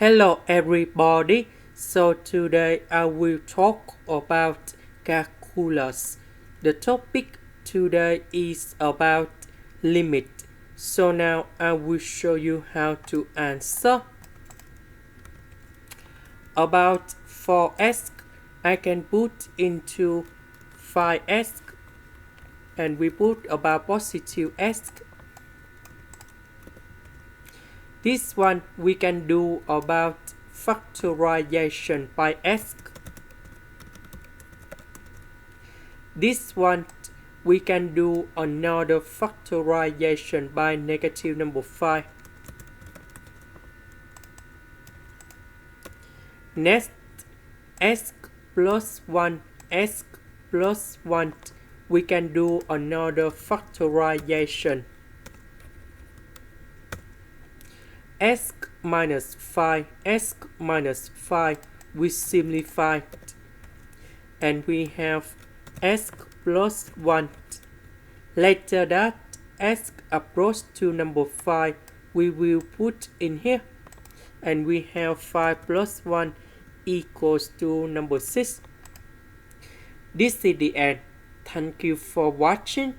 Hello everybody. So today I will talk about calculus. The topic today is about limit. So now I will show you how to answer. About 4x, I can put into 5x and we put about positive x. This one we can do about factorization by x. This one we can do another factorization by negative number 5. Next, x plus 1, x plus 1, we can do another factorization. x minus 5, x minus 5, we simplify it. And we have x plus 1. Later that x approach to number 5, we will put in here. And we have 5 plus 1 equals to number 6. This is the end. Thank you for watching.